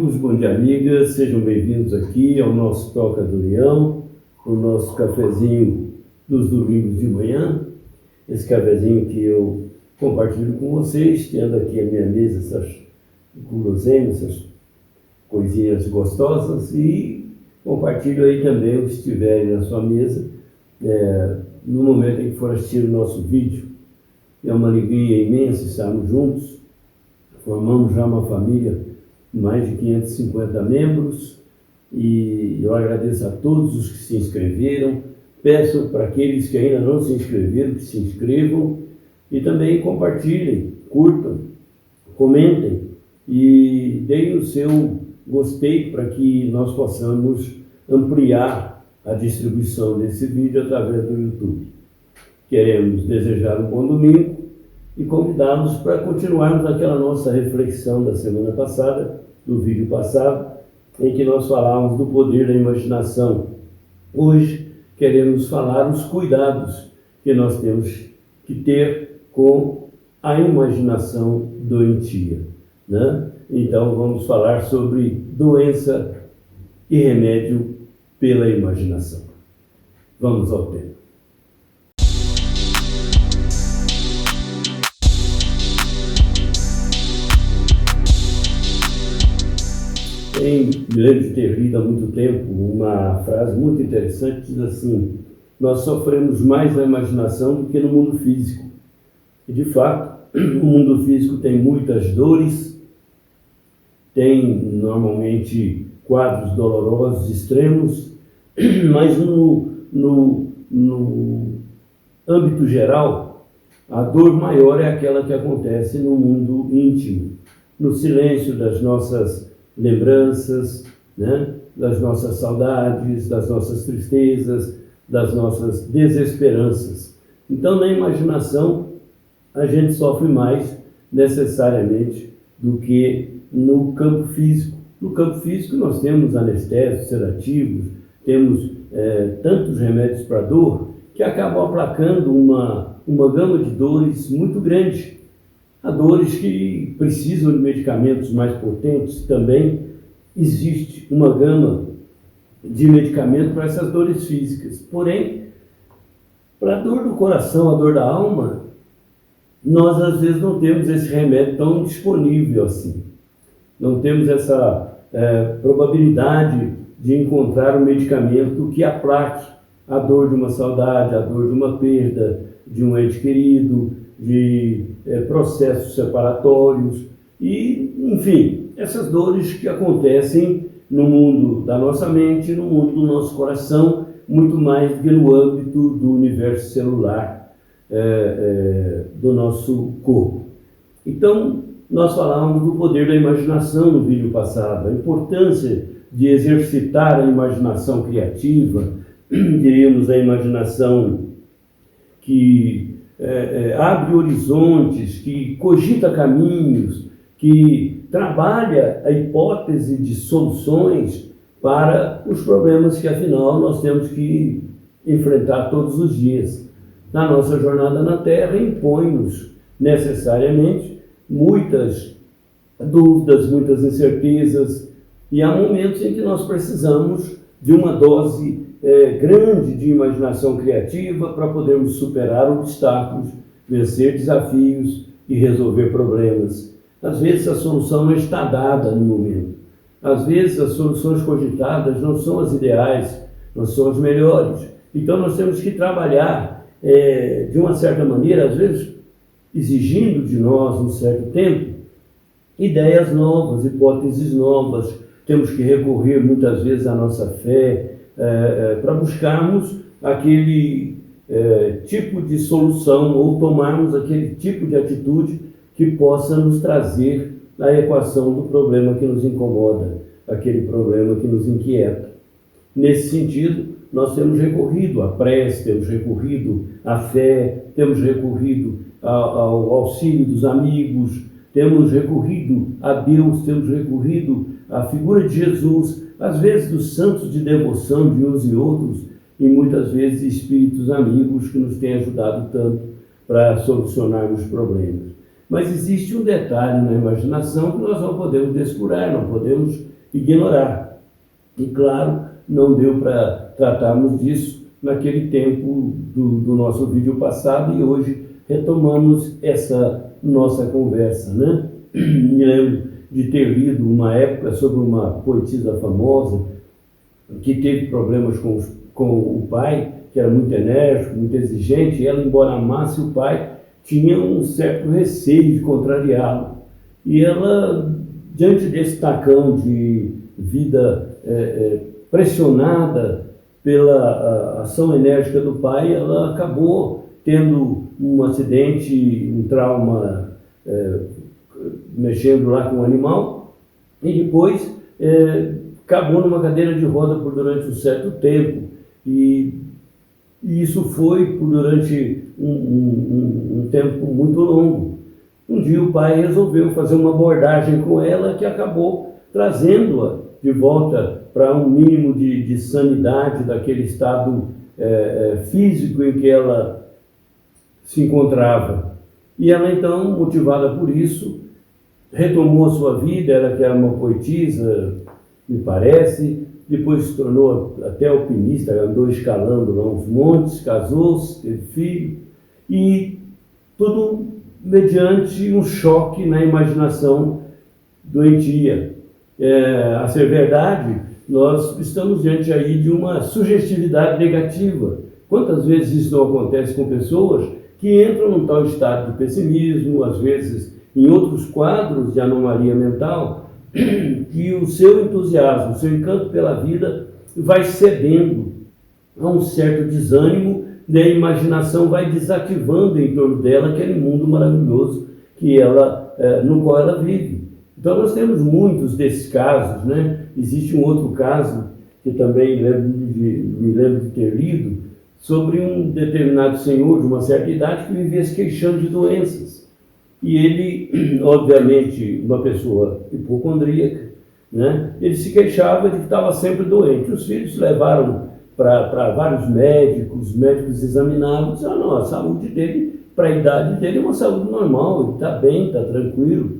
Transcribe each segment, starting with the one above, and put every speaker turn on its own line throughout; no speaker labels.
amigos, bom dia amigas, sejam bem-vindos aqui ao nosso Toca do Leão, o nosso cafezinho dos domingos de manhã, esse cafezinho que eu compartilho com vocês, tendo aqui a minha mesa essas guloseimas, essas coisinhas gostosas, e compartilho aí também o que estiverem na sua mesa, no momento em que for assistir o nosso vídeo. É uma alegria imensa estarmos juntos, formamos já uma família, mais de 550 membros, e eu agradeço a todos os que se inscreveram, peço para aqueles que ainda não se inscreveram, que se inscrevam, e também compartilhem, curtam, comentem, e deem o seu gostei para que nós possamos ampliar a distribuição desse vídeo através do YouTube. Queremos desejar um bom domingo e convidá-los para continuarmos aquela nossa reflexão da semana passada, do vídeo passado, em que nós falávamos do poder da imaginação. Hoje queremos falar os cuidados que nós temos que ter com a imaginação doentia, né? Então vamos falar sobre doença e remédio pela imaginação. Vamos ao tema. Me lembro de ter lido há muito tempo uma frase muito interessante que diz assim: nós sofremos mais na imaginação do que no mundo físico. E de fato, o mundo físico tem muitas dores, tem normalmente quadros dolorosos extremos, mas no âmbito geral, a dor maior é aquela que acontece no mundo íntimo, no silêncio das nossas lembranças, né? Das nossas saudades, das nossas tristezas, das nossas desesperanças. Então, na imaginação, a gente sofre mais necessariamente do que no campo físico. No campo físico nós temos anestésicos, sedativos, temos tantos remédios para dor que acabam aplacando uma gama de dores muito grande. Há dores que precisam de medicamentos mais potentes, também existe uma gama de medicamentos para essas dores físicas. Porém, para a dor do coração, a dor da alma, nós às vezes não temos esse remédio tão disponível assim. Não temos essa probabilidade de encontrar um medicamento que aplaque a dor de uma saudade, a dor de uma perda, de um ente querido, de processos separatórios e, enfim, essas dores que acontecem no mundo da nossa mente, no mundo do nosso coração, muito mais do que no âmbito do universo celular do nosso corpo. Então, nós falávamos do poder da imaginação no vídeo passado, a importância de exercitar a imaginação criativa, diríamos a imaginação que abre horizontes, que cogita caminhos, que trabalha a hipótese de soluções para os problemas que, afinal, nós temos que enfrentar todos os dias. Na nossa jornada na Terra, impõe-nos necessariamente muitas dúvidas, muitas incertezas, e há momentos em que nós precisamos de uma dose grande de imaginação criativa para podermos superar obstáculos, vencer desafios e resolver problemas. Às vezes a solução não está dada no momento. Às vezes as soluções cogitadas não são as ideais, não são as melhores. Então nós temos que trabalhar de uma certa maneira, às vezes exigindo de nós um certo tempo, ideias novas, hipóteses novas. Temos que recorrer muitas vezes à nossa fé, para buscarmos aquele tipo de solução ou tomarmos aquele tipo de atitude que possa nos trazer a equação do problema que nos incomoda, aquele problema que nos inquieta. Nesse sentido, nós temos recorrido à prece, temos recorrido à fé, temos recorrido ao auxílio dos amigos, temos recorrido a Deus, temos recorrido à figura de Jesus, às vezes dos santos de devoção de uns e outros, e muitas vezes espíritos amigos que nos têm ajudado tanto para solucionarmos problemas. Mas existe um detalhe na imaginação que nós não podemos descurar, não podemos ignorar. E claro, não deu para tratarmos disso naquele tempo do nosso vídeo passado, e hoje retomamos essa nossa conversa, né? Me lembro de ter lido uma época sobre uma poetisa famosa que teve problemas com o pai, que era muito enérgico, muito exigente, e ela, embora amasse o pai, tinha um certo receio de contrariá-lo. E ela, diante desse tacão de vida pressionada pela ação enérgica do pai, ela acabou tendo um acidente, um trauma, mexendo lá com o animal, e depois acabou numa cadeira de roda por durante um certo tempo. E isso foi durante um tempo muito longo. Um dia o pai resolveu fazer uma abordagem com ela que acabou trazendo-a de volta para um mínimo de sanidade daquele estado físico em que ela se encontrava. E ela então, motivada por isso, retomou a sua vida. Ela que era uma poetisa, me parece, depois se tornou até alpinista, andou escalando lá uns montes, casou-se, teve filho, e tudo mediante um choque na imaginação doentia. A ser verdade, nós estamos diante aí de uma sugestividade negativa. Quantas vezes isso não acontece com pessoas que entram num tal estado de pessimismo, às vezes em outros quadros de anomalia mental, que o seu entusiasmo, o seu encanto pela vida vai cedendo a um certo desânimo, e a imaginação vai desativando em torno dela aquele mundo maravilhoso no qual ela vive. Então nós temos muitos desses casos, né? Existe um outro caso que também me lembro de ter lido, sobre um determinado senhor de uma certa idade que vivia se queixando de doenças. E ele, obviamente, uma pessoa hipocondríaca, né? Ele se queixava de que estava sempre doente. Os filhos levaram para vários médicos, os médicos examinavam e disseram: não, a saúde dele, para a idade dele, é uma saúde normal, ele está bem, está tranquilo.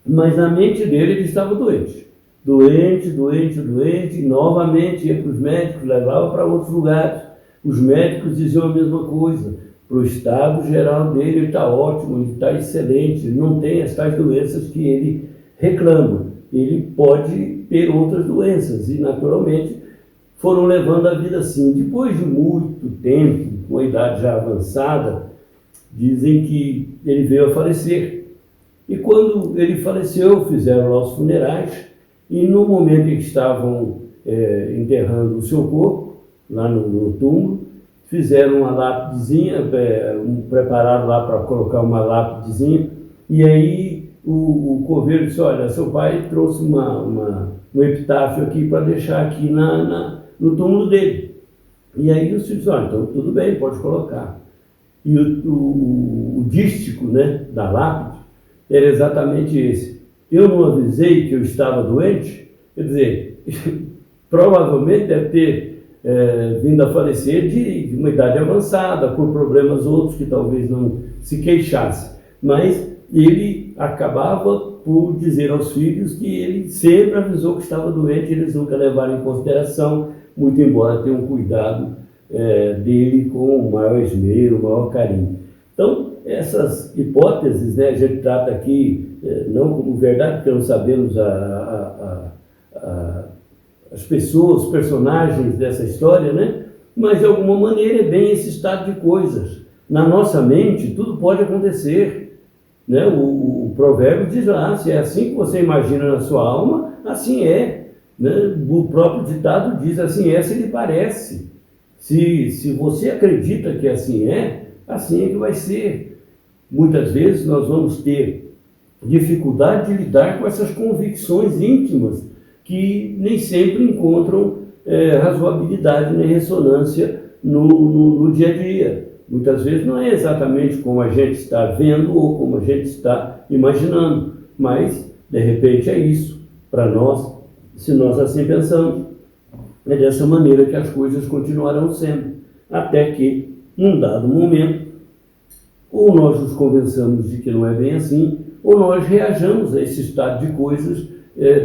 Mas na mente dele ele estava doente. Doente, e novamente ia para os médicos, levava para outros lugares. Os médicos diziam a mesma coisa. Para o estado geral dele, ele está ótimo, ele está excelente, ele não tem as tais doenças que ele reclama. Ele pode ter outras doenças, e naturalmente foram levando a vida assim. Depois de muito tempo, com a idade já avançada, dizem que ele veio a falecer. E quando ele faleceu, fizeram lá os funerais, e no momento em que estavam enterrando o seu corpo, lá no túmulo, fizeram uma lápidezinha, prepararam lá para colocar uma lápidezinha, e aí o coveiro disse: olha, seu pai trouxe um epitáfio aqui para deixar aqui no túmulo dele. E aí os filhos disseram: então tudo bem, pode colocar. E o dístico, né, da lápide era exatamente esse: eu não avisei que eu estava doente. Quer dizer, provavelmente deve ter vindo a falecer de uma idade avançada, por problemas outros que talvez não se queixasse. Mas ele acabava por dizer aos filhos que ele sempre avisou que estava doente, eles nunca levaram em consideração, muito embora tenham cuidado dele com o maior esmero, o maior carinho. Então, essas hipóteses, né, a gente trata aqui não como verdade, porque não sabemos as pessoas, os personagens dessa história, né? Mas de alguma maneira é bem esse estado de coisas. Na nossa mente tudo pode acontecer, né? O provérbio diz lá: se é assim que você imagina na sua alma, assim é, né? O próprio ditado diz: assim é se lhe parece. Se você acredita que assim é que vai ser. Muitas vezes nós vamos ter dificuldade de lidar com essas convicções íntimas que nem sempre encontram razoabilidade nem ressonância no dia a dia. Muitas vezes não é exatamente como a gente está vendo ou como a gente está imaginando, mas de repente é isso para nós, se nós assim pensamos. É dessa maneira que as coisas continuarão sendo, até que, num dado momento, ou nós nos convençamos de que não é bem assim, ou nós reajamos a esse estado de coisas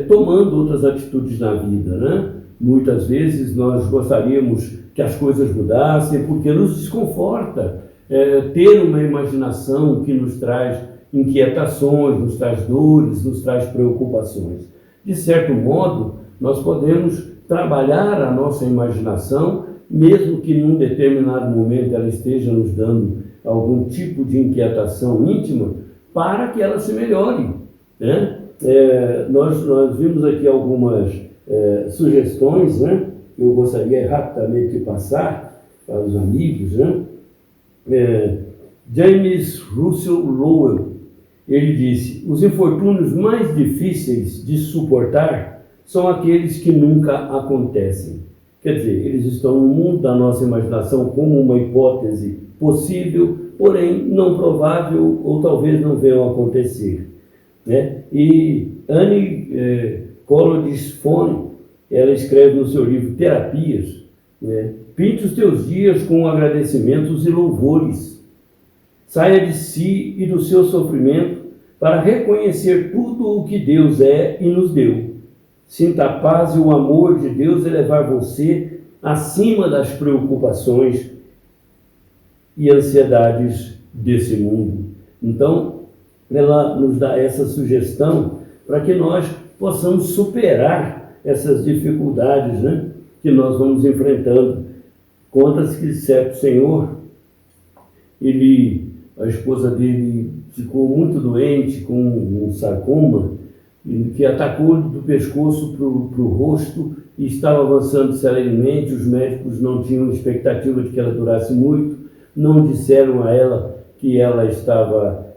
tomando outras atitudes na vida, né? Muitas vezes nós gostaríamos que as coisas mudassem porque nos desconforta ter uma imaginação que nos traz inquietações, nos traz dores, nos traz preocupações. De certo modo, nós podemos trabalhar a nossa imaginação, mesmo que num determinado momento ela esteja nos dando algum tipo de inquietação íntima, para que ela se melhore, né? Nós vimos aqui algumas sugestões, né, que eu gostaria rapidamente de passar para os amigos, né? James Russell Lowell, ele disse: os infortúnios mais difíceis de suportar são aqueles que nunca acontecem. Quer dizer, eles estão no mundo da nossa imaginação como uma hipótese possível, porém não provável, ou talvez não venham a acontecer, né? E Annie Collins-Fone, ela escreve no seu livro Terapias, né? Pinte os teus dias com agradecimentos e louvores. Saia de si e do seu sofrimento para reconhecer tudo o que Deus é e nos deu. Sinta a paz e o amor de Deus elevar você acima das preocupações e ansiedades desse mundo. Então, ela nos dá essa sugestão para que nós possamos superar essas dificuldades, né, que nós vamos enfrentando. Conta-se que certo senhor, a esposa dele ficou muito doente com um sarcoma, que atacou do pescoço para o rosto e estava avançando celeremente. Os médicos não tinham expectativa de que ela durasse muito, não disseram a ela que ela estava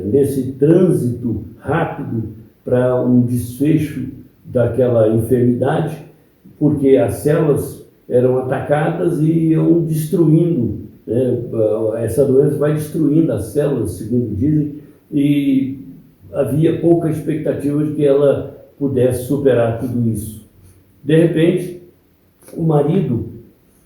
nesse trânsito rápido para um desfecho daquela enfermidade, porque as células eram atacadas e iam destruindo, né? Essa doença vai destruindo as células, segundo dizem, e havia pouca expectativa de que ela pudesse superar tudo isso. De repente, o marido,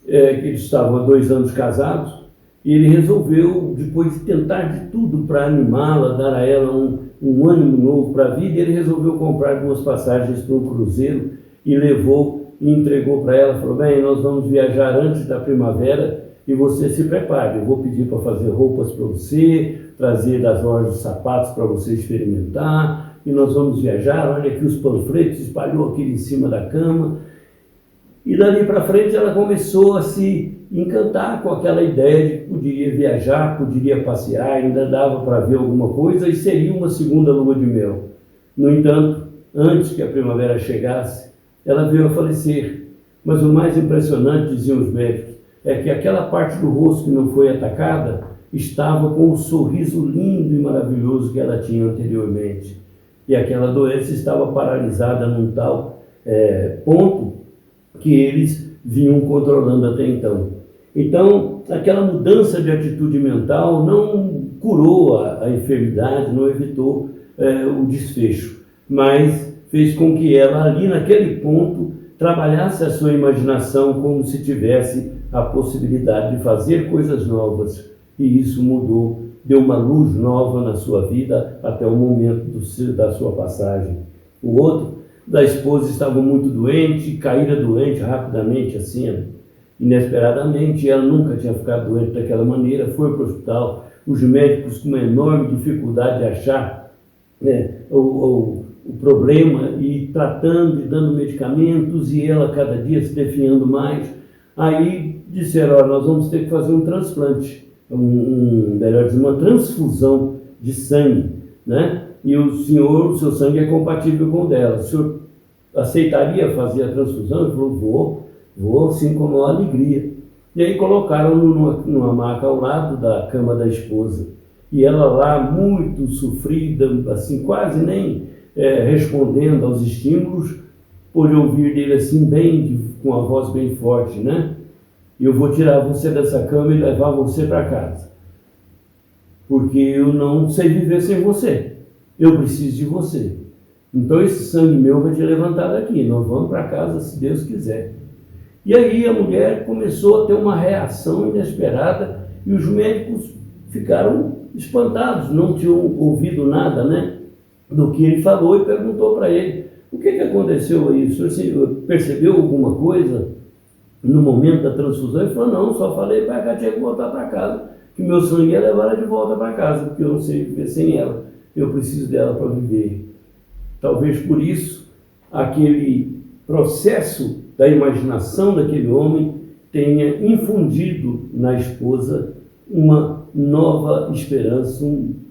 eles estavam há 2 anos casados, e ele resolveu, depois de tentar de tudo para animá-la, dar a ela um ânimo novo para a vida, ele resolveu comprar 2 passagens para um cruzeiro e levou e entregou para ela. Falou: bem, nós vamos viajar antes da primavera e você se prepare. Eu vou pedir para fazer roupas para você, trazer das lojas de sapatos para você experimentar, e nós vamos viajar. Olha aqui os panfletos, espalhou aqui em cima da cama. E dali para frente ela começou a se encantar com aquela ideia de que poderia viajar, poderia passear, ainda dava para ver alguma coisa e seria uma segunda lua de mel. No entanto, antes que a primavera chegasse, ela veio a falecer. Mas o mais impressionante, diziam os médicos, é que aquela parte do rosto que não foi atacada estava com o sorriso lindo e maravilhoso que ela tinha anteriormente. E aquela doença estava paralisada num tal ponto que eles vinham controlando até então. Então, aquela mudança de atitude mental não curou a enfermidade, não evitou o desfecho, mas fez com que ela, ali naquele ponto, trabalhasse a sua imaginação como se tivesse a possibilidade de fazer coisas novas. E isso mudou, deu uma luz nova na sua vida até o momento da sua passagem. O outro, da esposa, estava muito doente, caíra doente rapidamente, assim, inesperadamente. Ela nunca tinha ficado doente daquela maneira, foi para o hospital. Os médicos com uma enorme dificuldade de achar o problema, e tratando e dando medicamentos, e ela cada dia se definhando mais. Aí disseram: olha, nós vamos ter que fazer um transplante, melhor dizer, uma transfusão de sangue, né? E o seu sangue é compatível com o dela. O senhor aceitaria fazer a transfusão? Ele falou: vou sim, com a maior alegria. E aí colocaram-no numa maca ao lado da cama da esposa. E ela lá, muito sofrida, assim, quase nem respondendo aos estímulos, pôde ouvir dele assim, com a voz bem forte, né? Eu vou tirar você dessa cama e levar você para casa, porque eu não sei viver sem você. Eu preciso de você. Então esse sangue meu vai te levantar daqui. Nós vamos para casa, se Deus quiser. E aí a mulher começou a ter uma reação inesperada, e os médicos ficaram espantados, não tinham ouvido nada, né, do que ele falou, e perguntou para ele: o que aconteceu aí? O senhor percebeu alguma coisa no momento da transfusão? Ele falou: não, só falei para ela que tinha que voltar para casa, que meu sangue ia levar ela de volta para casa, porque eu não sei viver sem ela, eu preciso dela para viver. Talvez por isso, aquele processo da imaginação daquele homem tenha infundido na esposa uma nova esperança,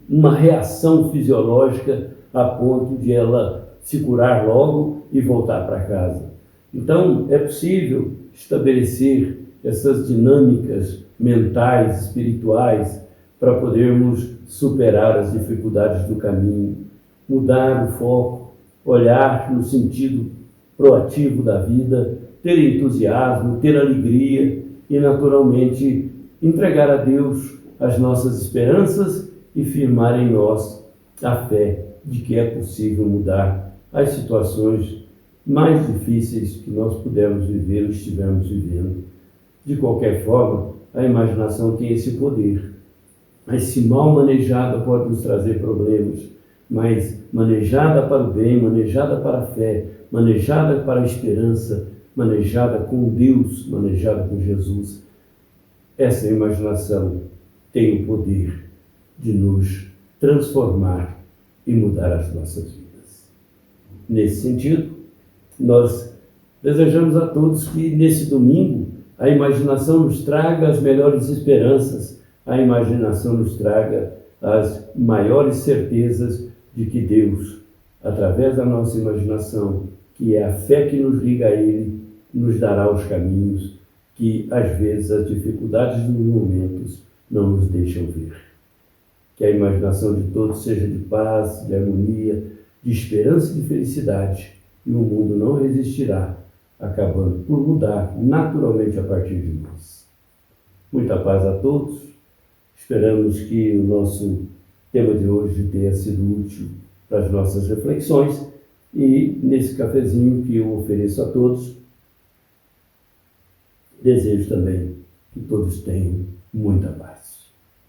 uma reação fisiológica a ponto de ela se curar logo e voltar para casa. Então, é possível estabelecer essas dinâmicas mentais, espirituais, para podermos superar as dificuldades do caminho, mudar o foco, olhar no sentido proativo da vida, ter entusiasmo, ter alegria e, naturalmente, entregar a Deus as nossas esperanças e firmar em nós a fé de que é possível mudar as situações mais difíceis que nós pudermos viver ou estivermos vivendo. De qualquer forma, a imaginação tem esse poder. Mas se mal manejada pode nos trazer problemas, mas manejada para o bem, manejada para a fé, manejada para a esperança, manejada com Deus, manejada com Jesus, essa imaginação tem o poder de nos transformar e mudar as nossas vidas. Nesse sentido, nós desejamos a todos que nesse domingo a imaginação nos traga as melhores esperanças, a imaginação nos traga as maiores certezas de que Deus, através da nossa imaginação, que é a fé que nos liga a Ele, nos dará os caminhos que, às vezes, as dificuldades dos momentos não nos deixam ver. Que a imaginação de todos seja de paz, de harmonia, de esperança e de felicidade, e o mundo não resistirá, acabando por mudar naturalmente a partir de nós. Muita paz a todos. Esperamos que o nosso tema de hoje tenha sido útil para as nossas reflexões, e nesse cafezinho que eu ofereço a todos, desejo também que todos tenham muita paz.